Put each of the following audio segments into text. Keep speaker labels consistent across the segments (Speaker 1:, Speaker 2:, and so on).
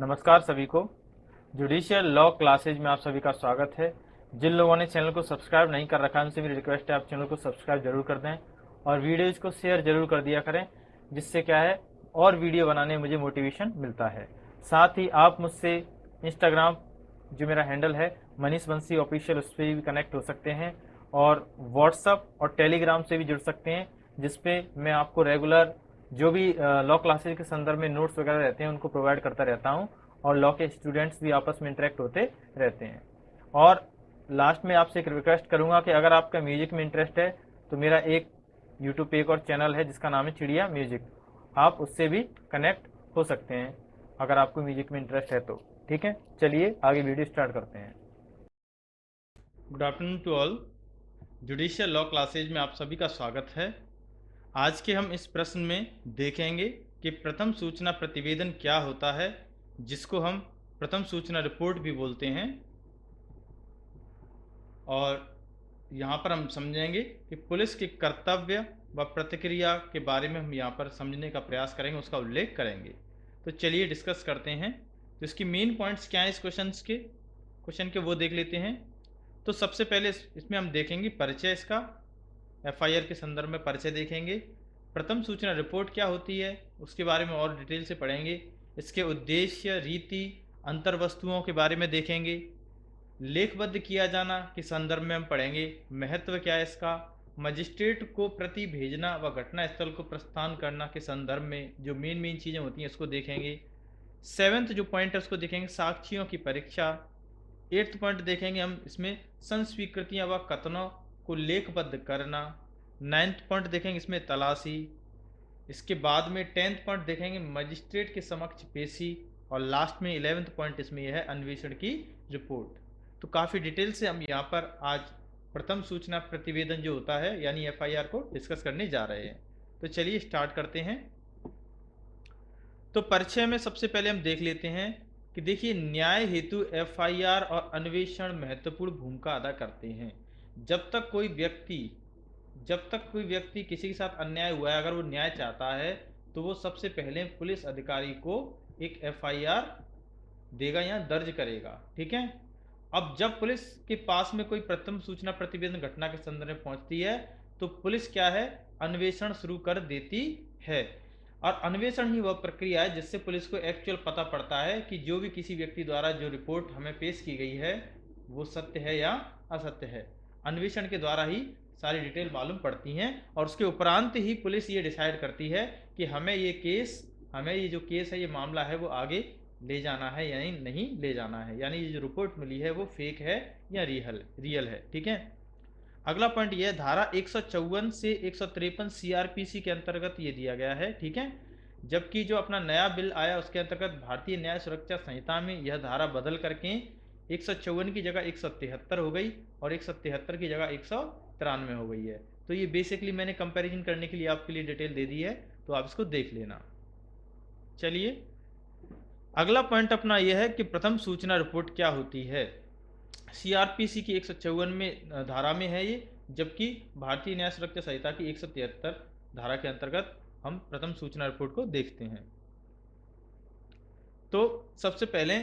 Speaker 1: नमस्कार सभी को। जुडिशियल लॉ क्लासेज में आप सभी का स्वागत है। जिन लोगों ने चैनल को सब्सक्राइब नहीं कर रखा है उनसे मेरी रिक्वेस्ट है आप चैनल को सब्सक्राइब जरूर कर दें और वीडियोज़ को शेयर जरूर कर दिया करें, जिससे क्या है और वीडियो बनाने में मुझे मोटिवेशन मिलता है। साथ ही आप मुझसे इंस्टाग्राम, जो मेरा हैंडल है मनीष बंसी ऑफिशियल, उस पर भी कनेक्ट हो सकते हैं और व्हाट्सअप और टेलीग्राम से भी जुड़ सकते हैं, जिसपे मैं आपको रेगुलर जो भी लॉ क्लासेज के संदर्भ में नोट्स वगैरह रहते हैं उनको प्रोवाइड करता रहता हूँ और लॉ के स्टूडेंट्स भी आपस में इंटरेक्ट होते रहते हैं। और लास्ट में आपसे एक रिक्वेस्ट करूंगा कि अगर आपका म्यूजिक में इंटरेस्ट है तो मेरा एक यूट्यूब पे एक और चैनल है जिसका नाम है चिड़िया म्यूजिक, आप उससे भी कनेक्ट हो सकते हैं अगर आपको म्यूजिक में इंटरेस्ट है तो। ठीक है, चलिए आगे वीडियो स्टार्ट करते हैं। Good afternoon to all. Judicial law classes में आप सभी का स्वागत है। आज के हम इस प्रश्न में देखेंगे कि प्रथम सूचना प्रतिवेदन क्या होता है, जिसको हम प्रथम सूचना रिपोर्ट भी बोलते हैं। और यहाँ पर हम समझेंगे कि पुलिस के कर्तव्य व प्रतिक्रिया के बारे में हम यहाँ पर समझने का प्रयास करेंगे, उसका उल्लेख करेंगे। तो चलिए डिस्कस करते हैं। तो इसकी मेन पॉइंट्स क्या हैं इस क्वेश्चन के वो देख लेते हैं। तो सबसे पहले इसमें हम देखेंगे परिचय इसका, एफआईआर के संदर्भ में परिचय देखेंगे। प्रथम सूचना रिपोर्ट क्या होती है उसके बारे में और डिटेल से पढ़ेंगे। इसके उद्देश्य, रीति, अंतर्वस्तुओं के बारे में देखेंगे। लेखबद्ध किया जाना के संदर्भ में हम पढ़ेंगे, महत्व क्या है इसका। मजिस्ट्रेट को प्रति भेजना व घटना स्थल को प्रस्थान करना के संदर्भ में जो मेन चीज़ें होती हैं इसको देखेंगे। सेवेंथ जो पॉइंट है उसको देखेंगे, साक्ष्यों की परीक्षा। एट्थ पॉइंट देखेंगे हम इसमें संस्वीकृतियां व कथनों को लेखबद्ध करना। नाइन्थ पॉइंट देखेंगे इसमें तलाशी। इसके बाद में टेंथ पॉइंट देखेंगे मजिस्ट्रेट के समक्ष पेशी। और लास्ट में 11th पॉइंट इसमें यह है अन्वेषण की रिपोर्ट। तो काफ़ी डिटेल से हम यहाँ पर आज प्रथम सूचना प्रतिवेदन जो होता है यानी एफआईआर को डिस्कस करने जा रहे हैं। तो चलिए स्टार्ट करते हैं। तो परिचय में सबसे पहले हम देख लेते हैं कि देखिए, न्याय हेतु एफआईआर और अन्वेषण महत्वपूर्ण भूमिका अदा करते हैं। जब तक कोई व्यक्ति किसी के साथ अन्याय हुआ है, अगर वो न्याय चाहता है तो वो सबसे पहले पुलिस अधिकारी को एक एफआईआर देगा या दर्ज करेगा। ठीक है। अब जब पुलिस के पास में कोई प्रथम सूचना प्रतिवेदन घटना के संदर्भ में पहुंचती है तो पुलिस क्या है, अन्वेषण शुरू कर देती है। और अन्वेषण ही वह प्रक्रिया है जिससे पुलिस को एक्चुअल पता पड़ता है कि जो भी किसी व्यक्ति द्वारा जो रिपोर्ट हमें पेश की गई है वो सत्य है या असत्य है। अन्वेषण के द्वारा ही सारी डिटेल मालूम पड़ती हैं और उसके उपरांत ही पुलिस ये डिसाइड करती है कि हमें ये जो केस है, ये मामला है, वो आगे ले जाना है या नहीं ले जाना है, यानी ये जो रिपोर्ट मिली है वो फेक है या रियल है। ठीक है। अगला पॉइंट ये है, धारा 154 से 153 सीआरपीसी के अंतर्गत ये दिया गया है। ठीक है। जबकि जो अपना नया बिल आया उसके अंतर्गत भारतीय न्याय सुरक्षा संहिता में यह धारा बदल करके 154 की जगह 173 हो गई और 173 की जगह 193 हो गई है। तो ये बेसिकली मैंने कंपैरिजन करने के लिए आपके लिए डिटेल दे दी है, तो आप इसको देख लेना। चलिए अगला पॉइंट अपना यह है कि प्रथम सूचना रिपोर्ट क्या होती है। सीआरपीसी की 154 में धारा में है ये, जबकि भारतीय न्याय सुरक्षा संहिता की 173 धारा के अंतर्गत हम प्रथम सूचना रिपोर्ट को देखते हैं। तो सबसे पहले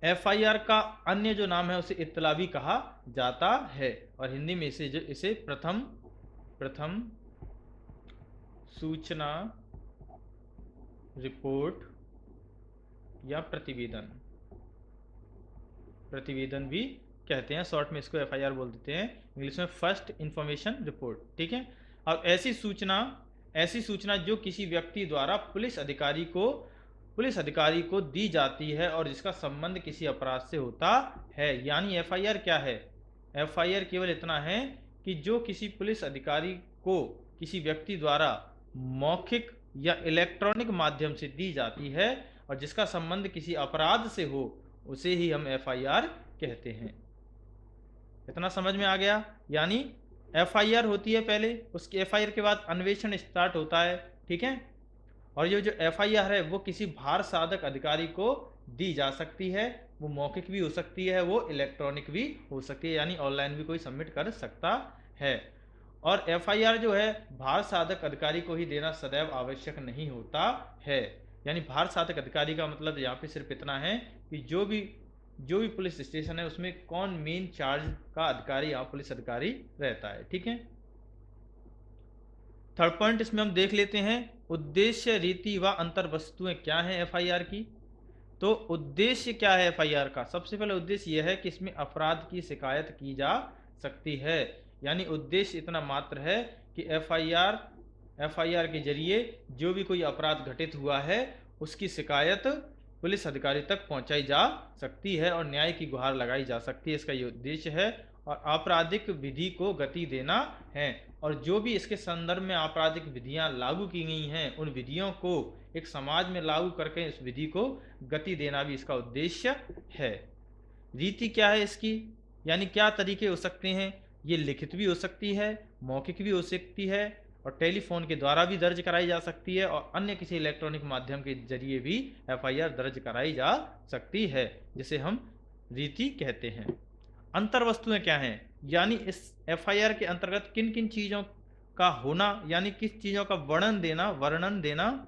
Speaker 1: एफआईआर का अन्य जो नाम है उसे इत्तला भी कहा जाता है और हिंदी में इसे प्रथम सूचना रिपोर्ट या प्रतिवेदन भी कहते हैं। शॉर्ट में इसको एफआईआर बोल देते हैं, इंग्लिश में फर्स्ट इंफॉर्मेशन रिपोर्ट। ठीक है। अब ऐसी सूचना जो किसी व्यक्ति द्वारा पुलिस अधिकारी को दी जाती है और जिसका संबंध किसी अपराध से होता है। यानी एफआईआर क्या है, एफआईआर केवल इतना है कि जो किसी पुलिस अधिकारी को किसी व्यक्ति द्वारा मौखिक या इलेक्ट्रॉनिक माध्यम से दी जाती है और जिसका संबंध किसी अपराध से हो, उसे ही हम एफआईआर कहते हैं। इतना समझ में आ गया। यानी एफआईआर होती है पहले, उसकी एफआईआर के बाद अन्वेषण स्टार्ट होता है। ठीक है। और ये जो एफआईआर है वो किसी भार साधक अधिकारी को दी जा सकती है, वो मौखिक भी हो सकती है, वो इलेक्ट्रॉनिक भी हो सकती है, यानी ऑनलाइन भी कोई सबमिट कर सकता है। और एफआईआर जो है भार साधक अधिकारी को ही देना सदैव आवश्यक नहीं होता है। यानी भार साधक अधिकारी का मतलब यहाँ पे सिर्फ इतना है कि जो भी पुलिस स्टेशन है उसमें कौन मेन चार्ज का अधिकारी या पुलिस अधिकारी रहता है। ठीक है, थर्ड पॉइंट इसमें हम देख लेते हैं, उद्देश्य, रीति व अंतर वस्तुएं क्या है एफआईआर की। तो उद्देश्य क्या है एफआईआर का? सबसे पहले उद्देश्य यह है कि इसमें अपराध की शिकायत की जा सकती है, यानी उद्देश्य इतना मात्र है कि एफआईआर के जरिए जो भी कोई अपराध घटित हुआ है उसकी शिकायत पुलिस अधिकारी तक पहुंचाई जा सकती है और न्याय की गुहार लगाई जा सकती है, इसका ये उद्देश्य है। और आपराधिक विधि को गति देना है, और जो भी इसके संदर्भ में आपराधिक विधियां लागू की गई हैं उन विधियों को एक समाज में लागू करके इस विधि को गति देना भी इसका उद्देश्य है। रीति क्या है इसकी, यानी क्या तरीके हो सकते हैं? ये लिखित भी हो सकती है, मौखिक भी हो सकती है, और टेलीफोन के द्वारा भी दर्ज कराई जा सकती है, और अन्य किसी इलेक्ट्रॉनिक माध्यम के जरिए भी एफआईआर दर्ज कराई जा सकती है, जिसे हम रीति कहते हैं। अंतर वस्तुएं क्या हैं, यानी इस एफआईआर के अंतर्गत किन किन चीजों का होना, यानी किस चीजों का वर्णन देना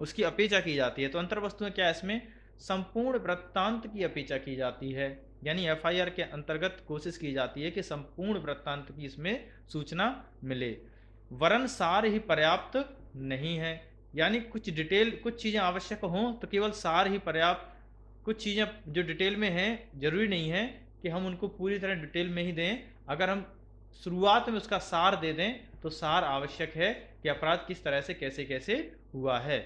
Speaker 1: उसकी अपेक्षा की जाती है। तो अंतर वस्तुएं क्या है? इसमें संपूर्ण वृत्तांत की अपेक्षा की जाती है, यानी एफआईआर के अंतर्गत कोशिश की जाती है कि संपूर्ण वृत्तांत की इसमें सूचना मिले। वरन सार ही पर्याप्त नहीं है, यानी कुछ डिटेल, कुछ चीजें आवश्यक हों तो केवल सार ही पर्याप्त, कुछ चीजें जो डिटेल में हैं जरूरी नहीं है कि हम उनको पूरी तरह डिटेल में ही दें। अगर हम शुरुआत में उसका सार दे दें तो सार आवश्यक है कि अपराध किस तरह से कैसे कैसे हुआ है।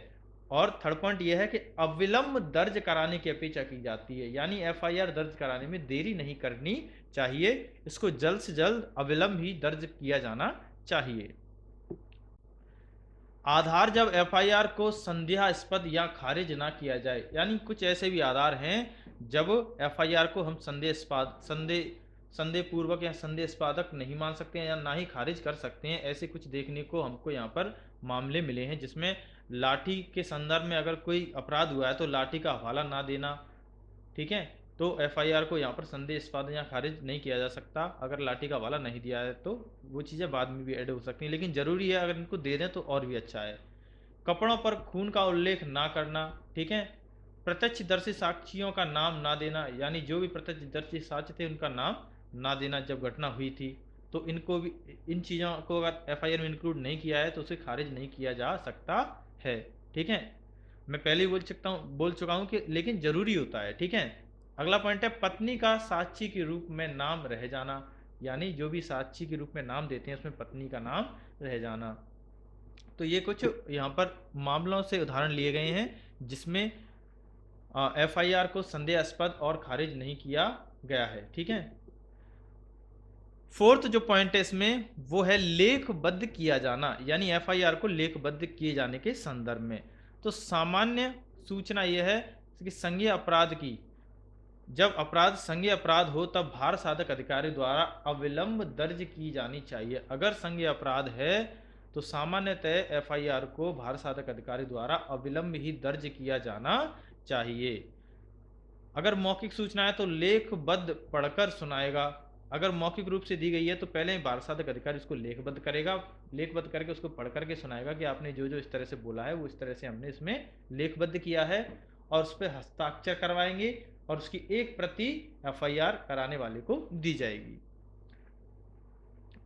Speaker 1: और थर्ड पॉइंट यह है कि अविलंब दर्ज कराने की अपेक्षा की जाती है, यानी एफआईआर दर्ज कराने में देरी नहीं करनी चाहिए, इसको जल्द से जल्द अविलंब ही दर्ज किया जाना चाहिए। आधार, जब एफआईआर को संदेहास्पद या खारिज ना किया जाए, यानी कुछ ऐसे भी आधार हैं जब एफआईआर को हम संदेहपूर्वक या संदेहास्पद नहीं मान सकते हैं या ना ही खारिज कर सकते हैं, ऐसे कुछ देखने को हमको यहाँ पर मामले मिले हैं जिसमें लाठी के संदर्भ में अगर कोई अपराध हुआ है तो लाठी का हवाला ना देना, ठीक है, तो एफआईआर को यहाँ पर संदेहास्पद या खारिज नहीं किया जा सकता। अगर लाठी का हवाला नहीं दिया है तो वो चीज़ें बाद में भी ऐड हो सकती हैं, लेकिन ज़रूरी है अगर इनको दे दें तो और भी अच्छा है। कपड़ों पर खून का उल्लेख ना करना, ठीक है, प्रत्यक्षदर्शी साक्षियों का नाम ना देना, यानी जो भी प्रत्यक्षदर्शी साक्ष्य थे उनका नाम ना देना जब घटना हुई थी, तो इनको भी, इन चीज़ों को अगर एफआईआर में इंक्लूड नहीं किया है तो उसे खारिज नहीं किया जा सकता है। ठीक है, मैं पहले ही बोल चुका हूँ कि लेकिन जरूरी होता है। ठीक है, अगला पॉइंट है पत्नी का साक्षी के रूप में नाम रह जाना, यानी जो भी साक्षी के रूप में नाम देते हैं उसमें पत्नी का नाम रह जाना। तो ये कुछ यहाँ पर मामलों से उदाहरण लिए गए हैं जिसमें एफआईआर को संदेहास्पद और खारिज नहीं किया गया है। ठीक है, फोर्थ जो पॉइंट है इसमें वो है लेखबद्ध किया जाना, यानी एफआईआर को लेखबद्ध किए जाने के संदर्भ में। तो सामान्य सूचना यह है कि संज्ञेय अपराध की, जब अपराध संज्ञेय अपराध हो तब भार साधक अधिकारी द्वारा अविलंब दर्ज की जानी चाहिए। अगर संज्ञेय अपराध है तो सामान्यतः एफआईआर को भार साधक अधिकारी द्वारा अविलंब ही दर्ज किया जाना चाहिए। अगर मौखिक सूचना है तो लेखबद्ध पढ़कर सुनाएगा, अगर मौखिक रूप से दी गई है तो पहले भार साधक अधिकारी उसको लेखबद्ध करेगा, लेखबद्ध करके उसको पढ़ करके सुनाएगा कि आपने जो जो इस तरह से बोला है वो इस तरह से हमने इसमें लेखबद्ध किया है, और उस पर हस्ताक्षर करवाएंगे और उसकी एक प्रति एफआईआर कराने वाले को दी जाएगी।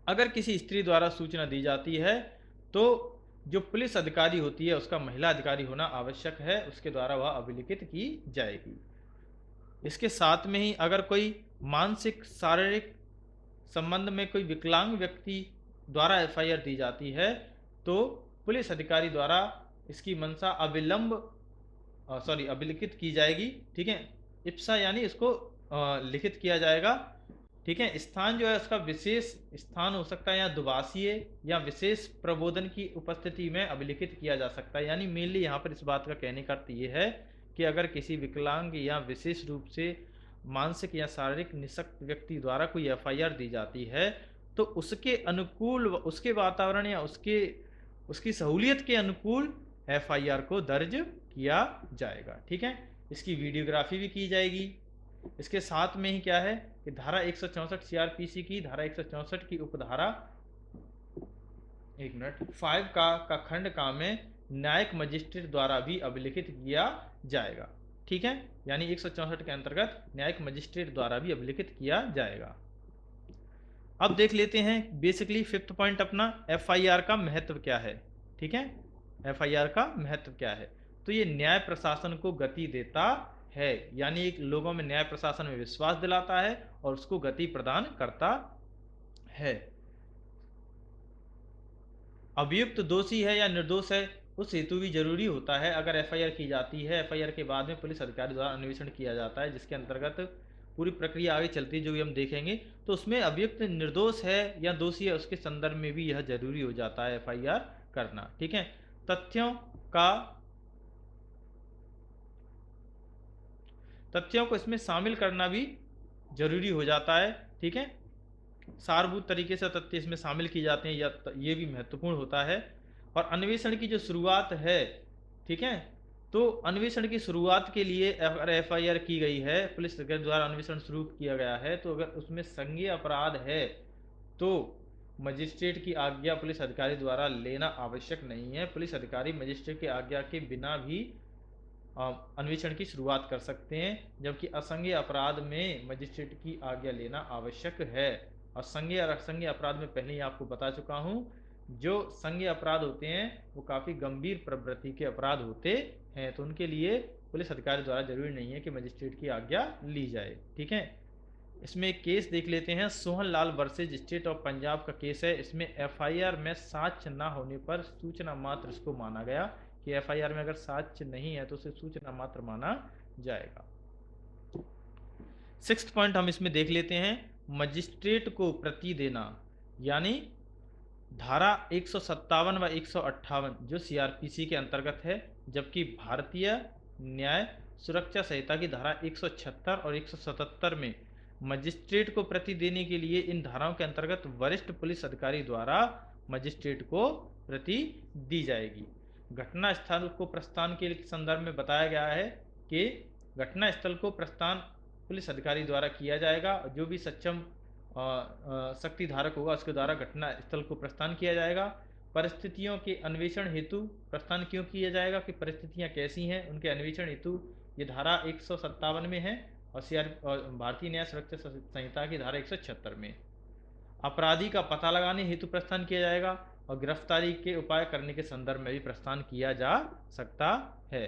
Speaker 1: अगर किसी स्त्री द्वारा सूचना दी जाती है तो जो पुलिस अधिकारी होती है उसका महिला अधिकारी होना आवश्यक है, उसके द्वारा वह अभिलिखित की जाएगी। इसके साथ में ही अगर कोई मानसिक शारीरिक संबंध में कोई विकलांग व्यक्ति द्वारा एफआईआर दी जाती है तो पुलिस अधिकारी द्वारा इसकी मंशा अभिलिखित की जाएगी। ठीक है, इप्सा यानी इसको लिखित किया जाएगा। ठीक है, स्थान जो है उसका विशेष स्थान हो सकता है या दुभाषीय या विशेष प्रबोधन की उपस्थिति में अभिलिखित किया जा सकता है, यानी मेनली यहाँ पर इस बात का कहने का अर्थ ये है कि अगर किसी विकलांग या विशेष रूप से मानसिक या शारीरिक निःशक्त व्यक्ति द्वारा कोई एफआईआर दी जाती है तो उसके अनुकूल, उसके वातावरण या उसकी सहूलियत के अनुकूल एफआईआर को दर्ज किया जाएगा। ठीक है, इसकी वीडियोग्राफी भी की जाएगी। इसके साथ में ही क्या है कि धारा 164 सीआरपीसी की धारा 164 की उपधारा एक मिनट, 5 का खंड का में न्यायिक मजिस्ट्रेट द्वारा भी अभिलिखित किया जाएगा। ठीक है, यानी 164 के अंतर्गत न्यायिक मजिस्ट्रेट द्वारा भी अभिलिखित किया जाएगा। अब देख लेते हैं बेसिकली फिफ्थ पॉइंट अपना, एफआईआर का महत्व क्या है। ठीक है, एफआईआर का महत्व क्या है, तो ये न्याय प्रशासन को गति देता है, यानी एक लोगों में न्याय प्रशासन में विश्वास दिलाता है और उसको गति प्रदान करता है। अभियुक्त दोषी है या निर्दोष है उस हेतु भी जरूरी होता है। अगर एफआईआर की जाती है, एफआईआर के बाद में पुलिस अधिकारी द्वारा अन्वेषण किया जाता है, जिसके अंतर्गत पूरी प्रक्रिया आगे चलती है जो भी हम देखेंगे, तो उसमें अभियुक्त निर्दोष है या दोषी है उसके संदर्भ में भी यह जरूरी हो जाता है एफआईआर करना। ठीक है, तथ्यों को इसमें शामिल करना भी जरूरी हो जाता है। ठीक है, सारभूत तरीके से तथ्य इसमें शामिल किए जाते हैं, या ये भी महत्वपूर्ण होता है। और अन्वेषण की जो शुरुआत है, ठीक है, तो अन्वेषण की शुरुआत के लिए अगर एफआईआर की गई है, पुलिस द्वारा अन्वेषण शुरू किया गया है, तो अगर उसमें संज्ञेय अपराध है तो मजिस्ट्रेट की आज्ञा पुलिस अधिकारी द्वारा लेना आवश्यक नहीं है। पुलिस अधिकारी मजिस्ट्रेट की आज्ञा के बिना भी अन्वेषण की शुरुआत कर सकते हैं, जबकि असंज्ञेय अपराध में मजिस्ट्रेट की आज्ञा लेना आवश्यक है। और संज्ञेय और असंज्ञेय अपराध में पहले ही आपको बता चुका हूं, जो संज्ञेय अपराध होते हैं वो काफ़ी गंभीर प्रवृत्ति के अपराध होते हैं, तो उनके लिए पुलिस अधिकारी द्वारा जरूरी नहीं है कि मजिस्ट्रेट की आज्ञा ली जाए। ठीक है, इसमें एक केस देख लेते हैं, Sohan Lal versus state of Punjab का केस है। इसमें एफआईआर में साक्ष्य न होने पर सूचना मात्र इसको माना गया कि एफआईआर में अगर साक्ष्य नहीं है तो उसे सूचना मात्र माना जाएगा। सिक्स्थ पॉइंट हम इसमें देख लेते हैं, मजिस्ट्रेट को प्रति देना, यानी धारा 157 व 158 जो सीआरपीसी के अंतर्गत है, जबकि भारतीय न्याय सुरक्षा संहिता की धारा 176 और 177 में मजिस्ट्रेट को प्रति देने के लिए इन धाराओं के अंतर्गत वरिष्ठ पुलिस अधिकारी द्वारा मजिस्ट्रेट को प्रति दी जाएगी। घटना स्थल को प्रस्थान के संदर्भ में बताया गया है कि घटना स्थल को प्रस्थान पुलिस अधिकारी द्वारा किया जाएगा, जो भी सक्षम शक्ति धारक होगा उसके द्वारा घटना स्थल को प्रस्थान किया जाएगा। परिस्थितियों के अन्वेषण हेतु प्रस्थान क्यों किया जाएगा कि परिस्थितियां कैसी हैं, उनके अन्वेषण हेतु ये धारा 157 में है और भारतीय न्याय सुरक्षा संहिता की धारा 176 में। अपराधी का पता लगाने हेतु प्रस्थान किया जाएगा और गिरफ्तारी के उपाय करने के संदर्भ में भी प्रस्थान किया जा सकता है।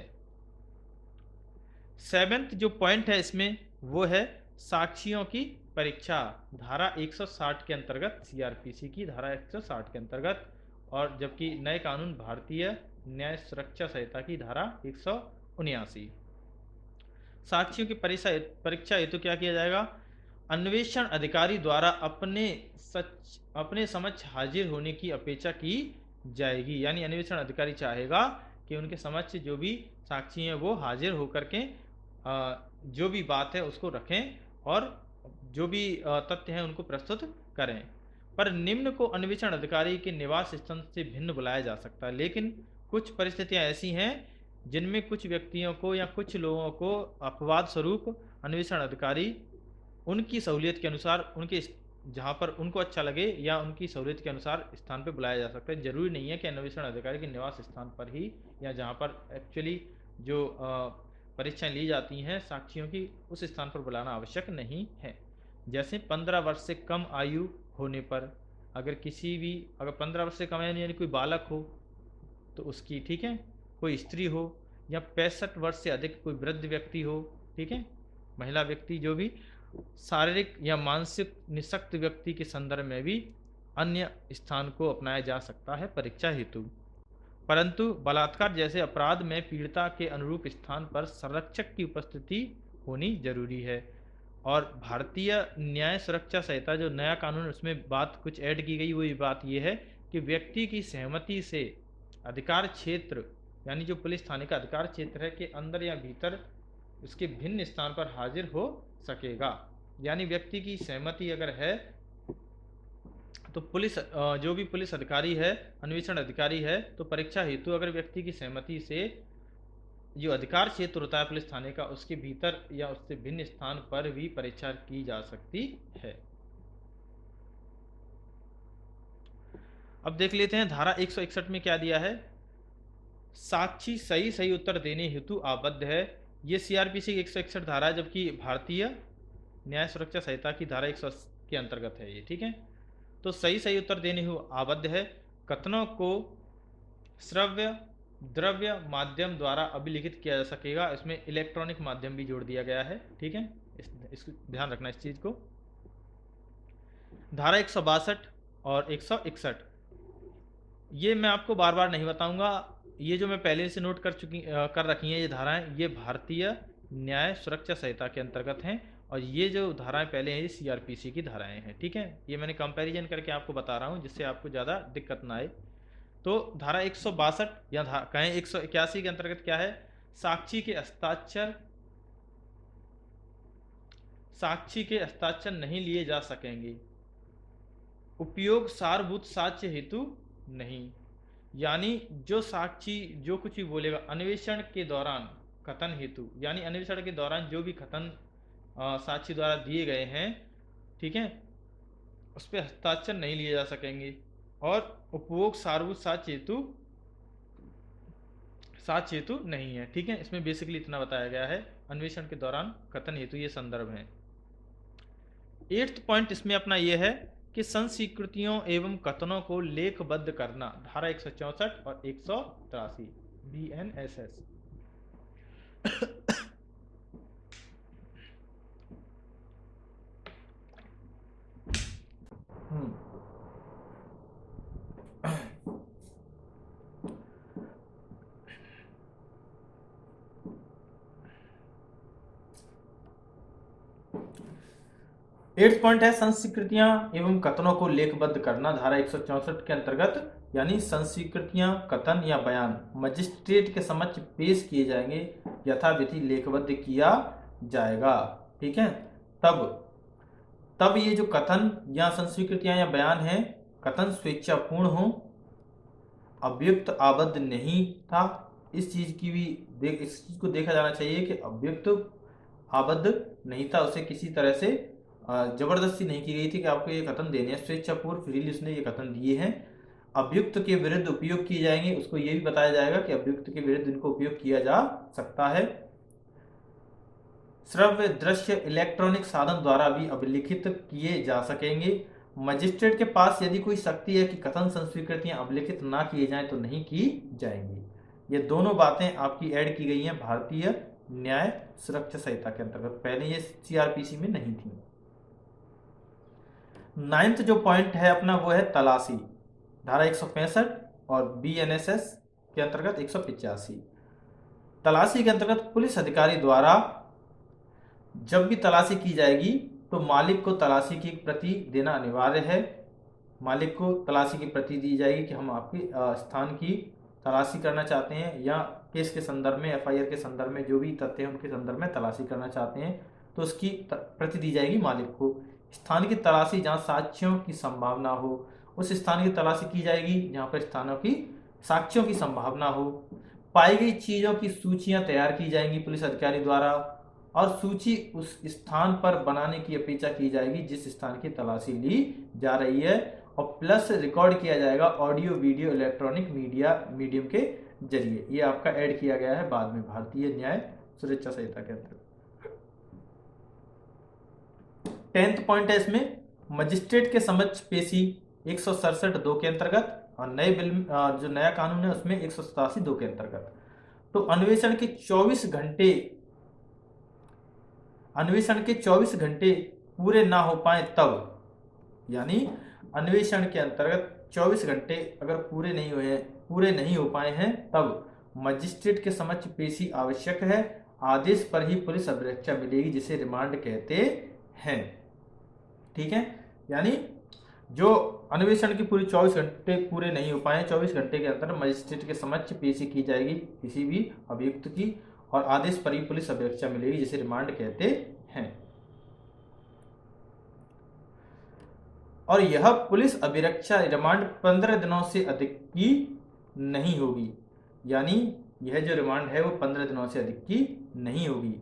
Speaker 1: सेवेंथ जो पॉइंट है इसमें वो है साक्षियों की परीक्षा, धारा 160 के अंतर्गत, सीआरपीसी की धारा 160 के अंतर्गत, और जबकि नए कानून भारतीय न्याय सुरक्षा संहिता की धारा 179। साक्षियों की परीक्षा हेतु क्या किया जाएगा, अन्वेषण अधिकारी द्वारा अपने समक्ष हाजिर होने की अपेक्षा की जाएगी, यानी अन्वेषण अधिकारी चाहेगा कि उनके समक्ष जो भी साक्षी हैं वो हाजिर होकर के जो भी बात है उसको रखें और जो भी तथ्य हैं उनको प्रस्तुत करें। पर निम्न को अन्वेषण अधिकारी के निवास स्थान से भिन्न बुलाया जा सकता है, लेकिन कुछ परिस्थितियां ऐसी हैं जिनमें कुछ व्यक्तियों को या कुछ लोगों को अपवाद स्वरूप अन्वेषण अधिकारी उनकी सहूलियत के अनुसार उनके जहाँ पर उनको अच्छा लगे या उनकी सहूलियत के अनुसार स्थान पर बुलाया जा सकता है। जरूरी नहीं है कि अन्वेषण अधिकारी के निवास स्थान पर ही या जहाँ पर एक्चुअली जो परीक्षाएं ली जाती हैं साक्षियों की उस स्थान पर बुलाना आवश्यक नहीं है। जैसे 15 वर्ष से कम आयु होने पर अगर 15 वर्ष से कम आयु यानी कोई बालक हो तो उसकी, ठीक है, कोई स्त्री हो या 65 वर्ष से अधिक कोई वृद्ध व्यक्ति हो, ठीक है, महिला व्यक्ति, जो भी शारीरिक या मानसिक निःशक्त व्यक्ति के संदर्भ में भी अन्य स्थान को अपनाया जा सकता है परीक्षा हेतु। परंतु बलात्कार जैसे अपराध में पीड़िता के अनुरूप स्थान पर संरक्षक की उपस्थिति होनी जरूरी है। और भारतीय न्याय सुरक्षा संहिता जो नया कानून उसमें बात कुछ ऐड की गई, वही बात यह है कि व्यक्ति की सहमति से अधिकार क्षेत्र, यानी जो पुलिस थाने का अधिकार क्षेत्र है के अंदर या भीतर उसके भिन्न स्थान पर हाजिर हो सकेगा। यानी व्यक्ति की सहमति अगर है तो पुलिस जो भी पुलिस अधिकारी है, अन्वेषण अधिकारी है, तो परीक्षा हेतु अगर व्यक्ति की सहमति से जो अधिकार क्षेत्र होता है पुलिस थाने का उसके भीतर या उससे भिन्न स्थान पर भी परीक्षा की जा सकती है। अब देख लेते हैं धारा 161 में क्या दिया है। साक्षी सही सही उत्तर देने हेतु आबद्ध है। ये सीआरपीसी की 161 धारा है, जबकि भारतीय न्याय सुरक्षा संहिता की धारा 180 के अंतर्गत है ये, ठीक है। तो सही सही उत्तर देने हेतु आबद्ध है। कथनों को श्रव्य द्रव्य माध्यम द्वारा अभिलिखित किया जा सकेगा। इसमें इलेक्ट्रॉनिक माध्यम भी जोड़ दिया गया है, ठीक है। इसको ध्यान रखना इस चीज को। धारा 162 और 161 ये मैं आपको बार बार नहीं बताऊंगा। ये जो मैं पहले से नोट कर रखी हैं ये धाराएं, ये भारतीय न्याय सुरक्षा संहिता के अंतर्गत हैं। और ये जो धाराएं पहले हैं ये सीआरपीसी की धाराएं हैं, ठीक है। ये मैंने कंपैरिजन करके आपको बता रहा हूँ जिससे आपको ज़्यादा दिक्कत ना आए। तो धारा 162 या कहें 181 के अंतर्गत क्या है। साक्षी के हस्ताक्षर नहीं लिए जा सकेंगे। उपयोग सारभूत साक्ष्य हेतु नहीं। यानी जो साक्षी जो कुछ भी बोलेगा अन्वेषण के दौरान कथन हेतु, यानी अन्वेषण के दौरान जो भी कथन साक्षी द्वारा दिए गए हैं, ठीक है, उस पर हस्ताक्षर नहीं लिए जा सकेंगे। और उपभोग सारभूत साक्ष्य हेतु नहीं है, ठीक है। इसमें बेसिकली इतना बताया गया है, अन्वेषण के दौरान कथन हेतु ये संदर्भ है। 8th पॉइंट इसमें अपना ये है कि संस्वीकृतियों एवं कथनों को लेखबद्ध करना, धारा 164 और 183 BNSS। एट्थ पॉइंट है संस्वीकृतियां एवं कथनों को लेखबद्ध करना, धारा 164 के अंतर्गत। यानी संस्वीकृतियां कथन या बयान मजिस्ट्रेट के समक्ष पेश किए जाएंगे, यथाविधि लेखबद्ध किया जाएगा, ठीक है। तब ये जो कथन या संस्वीकृतियां या बयान है, कथन स्वेच्छापूर्ण हो, अव्यक्त आबद्ध नहीं था, इस चीज को देखा जाना चाहिए कि अव्यक्त आबद्ध नहीं था, उसे किसी तरह से जबरदस्ती नहीं की गई थी कि आपको ये कथन देने हैं, स्वेच्छापूर्ण फ्रीली उसने ये कथन दिए हैं। अभियुक्त के विरुद्ध उपयोग किए जाएंगे, उसको ये भी बताया जाएगा कि अभियुक्त के विरुद्ध इनको उपयोग किया जा सकता है। श्रव्य दृश्य इलेक्ट्रॉनिक साधन द्वारा भी अभिलिखित किए जा सकेंगे। मजिस्ट्रेट के पास यदि कोई शक्ति है कि कथन संस्वीकृतियां अभिलिखित ना किए जाएं तो नहीं की जाएंगी। ये दोनों बातें आपकी ऐड की गई हैं भारतीय न्याय सुरक्षा संहिता के अंतर्गत, पहले ये सीआरपीसी में नहीं थी। 9th जो पॉइंट है अपना वो है तलाशी, धारा 165 और BNSS के अंतर्गत 185। तलाशी के अंतर्गत पुलिस अधिकारी द्वारा जब भी तलाशी की जाएगी तो मालिक को तलाशी की प्रति देना अनिवार्य है। मालिक को तलाशी की प्रति दी जाएगी कि हम आपके स्थान की तलाशी करना चाहते हैं, या केस के संदर्भ में FIR के संदर्भ में जो भी तथ्य हैं उनके संदर्भ में तलाशी करना चाहते हैं, तो उसकी प्रति दी जाएगी मालिक को। स्थान की तलाशी जहाँ साक्ष्यों की संभावना हो, उस स्थान की तलाशी की जाएगी जहाँ पर स्थानों की साक्ष्यों की संभावना हो। पाई गई चीजों की सूचियां तैयार की जाएंगी पुलिस अधिकारी द्वारा, और सूची उस स्थान पर बनाने की अपेक्षा की जाएगी जिस स्थान की तलाशी ली जा रही है, और प्लस रिकॉर्ड किया जाएगा ऑडियो वीडियो इलेक्ट्रॉनिक मीडियम के जरिए। ये आपका ऐड किया गया है बाद में भारतीय न्याय सुरक्षा संहिता के अंतर्गत। 10th पॉइंट है इसमें मजिस्ट्रेट के समक्ष पेशी 167(2) के अंतर्गत, और नए बिल जो नया कानून है उसमें 187(2) के अंतर्गत। तो अन्वेषण के 24 घंटे पूरे ना हो पाए तब, यानी अन्वेषण के अंतर्गत 24 घंटे अगर पूरे नहीं हो पाए हैं तब मजिस्ट्रेट के समक्ष पेशी आवश्यक है। आदेश पर ही पुलिस अभिरक्षा मिलेगी जिसे रिमांड कहते हैं, ठीक है। यानी जो अन्वेषण की पूरी 24 घंटे पूरे नहीं हो पाए, 24 घंटे के अंदर मजिस्ट्रेट के समक्ष पेशी की जाएगी किसी भी अभियुक्त की, और आदेश पर ही पुलिस अभिरक्षा मिलेगी जिसे रिमांड कहते हैं। और यह पुलिस अभिरक्षा रिमांड 15 दिनों से अधिक की नहीं होगी, यानी यह जो रिमांड है वो 15 दिनों से अधिक की नहीं होगी।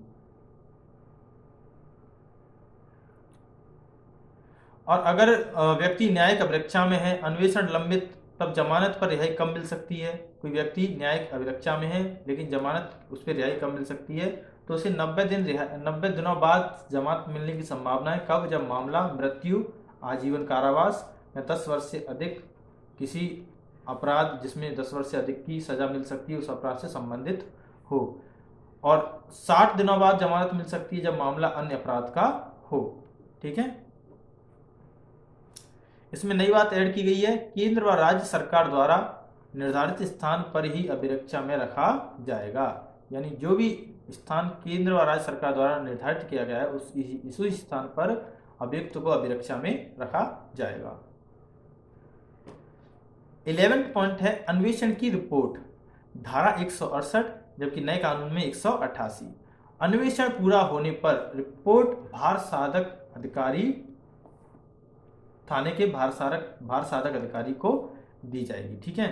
Speaker 1: और अगर व्यक्ति न्यायिक अभिरक्षा में है, अन्वेषण लंबित तब जमानत पर रिहाई कब मिल सकती है? कोई व्यक्ति न्यायिक अभिरक्षा में है लेकिन जमानत उस पर रिहाई कब मिल सकती है? तो उसे 90 दिनों बाद जमानत मिलने की संभावना है। कब? जब मामला मृत्यु, आजीवन कारावास या 10 वर्ष से अधिक किसी अपराध जिसमें 10 वर्ष से अधिक की सजा मिल सकती है उस अपराध से संबंधित हो। और 60 दिनों बाद जमानत मिल सकती है जब मामला अन्य अपराध का हो। ठीक है। इसमें नई बात ऐड की गई है, केंद्र व राज्य सरकार द्वारा निर्धारित स्थान पर ही अभिरक्षा में रखा जाएगा। यानी जो भी स्थान केंद्र व राज्य सरकार द्वारा निर्धारित किया गया है उसी स्थान पर अभियुक्त को अभिरक्षा में रखा जाएगा। 11th पॉइंट है अन्वेषण की रिपोर्ट, धारा 168, जबकि नए कानून में 188। अन्वेषण पूरा होने पर रिपोर्ट भार साधक अधिकारी, थाने के भार साधक अधिकारी को दी जाएगी। ठीक है।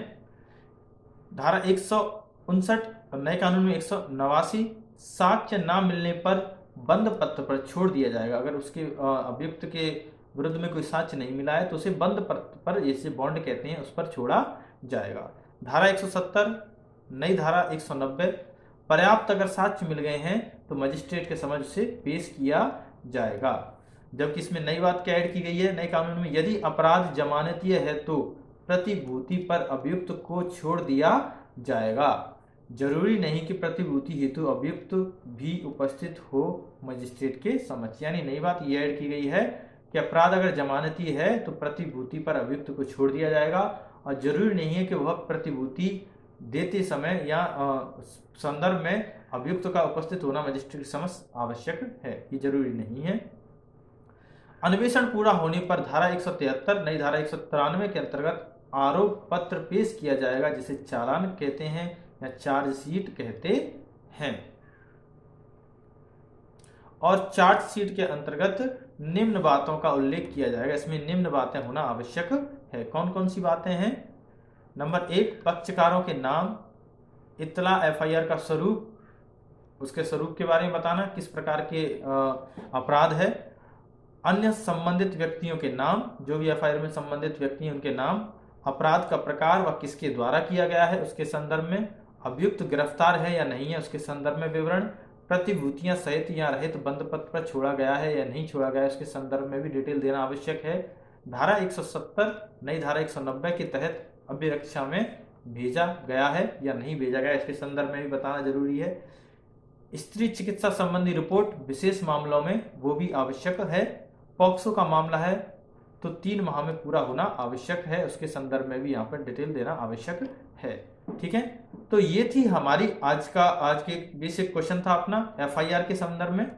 Speaker 1: धारा 159 और नए कानून में 189, साक्ष्य न मिलने पर बंद पत्र पर छोड़ दिया जाएगा। अगर उसके अभियुक्त के विरुद्ध में कोई साक्ष्य नहीं मिला है तो उसे बंद पत्र पर, जैसे बॉन्ड कहते हैं, उस पर छोड़ा जाएगा। धारा 170, नई धारा 190, पर्याप्त अगर साक्ष्य मिल गए हैं तो मजिस्ट्रेट के समक्ष उसे पेश किया जाएगा। जबकि इसमें नई बात क्या ऐड की गई है नए कानून में, यदि अपराध जमानतीय है तो प्रतिभूति पर अभियुक्त को छोड़ दिया जाएगा। जरूरी नहीं कि प्रतिभूति हेतु अभियुक्त भी उपस्थित हो मजिस्ट्रेट के समक्ष। यानी नई बात यह ऐड की गई है कि अपराध अगर जमानती है तो प्रतिभूति पर अभियुक्त को छोड़ दिया जाएगा और जरूरी नहीं है कि वह प्रतिभूति देते समय या संदर्भ में अभियुक्त का उपस्थित होना मजिस्ट्रेट के समक्ष आवश्यक है, ये जरूरी नहीं है। अन्वेषण पूरा होने पर धारा 173, नई धारा 193 के अंतर्गत आरोप पत्र पेश किया जाएगा जिसे चालान कहते हैं या चार्जशीट कहते हैं। और चार्जशीट के अंतर्गत निम्न बातों का उल्लेख किया जाएगा। इसमें निम्न बातें होना आवश्यक है। कौन कौन सी बातें हैं? नंबर 1, पक्षकारों के नाम, इत्तला एफआईआर का स्वरूप, उसके स्वरूप के बारे में बताना, किस प्रकार के अपराध है। अन्य संबंधित व्यक्तियों के नाम, जो भी एफआईआर में संबंधित व्यक्ति हैं उनके नाम, अपराध का प्रकार व किसके द्वारा किया गया है उसके संदर्भ में, अभियुक्त गिरफ्तार है या नहीं है उसके संदर्भ में विवरण, प्रतिभूतियां सहित या रहित बंद पत्र पर छोड़ा गया है या नहीं छोड़ा गया है उसके संदर्भ में भी डिटेल देना आवश्यक है। धारा 170, नई धारा 190 के तहत अभिरक्षा में भेजा गया है या नहीं भेजा गया इसके संदर्भ में भी बताना जरूरी है। स्त्री चिकित्सा संबंधी रिपोर्ट विशेष मामलों में वो भी आवश्यक है। पॉक्सो का मामला है तो 3 माह में पूरा होना आवश्यक है, उसके संदर्भ में भी यहाँ पर डिटेल देना आवश्यक है। ठीक है। तो ये थी हमारी आज के बेसिक क्वेश्चन था अपना एफआईआर के संदर्भ में।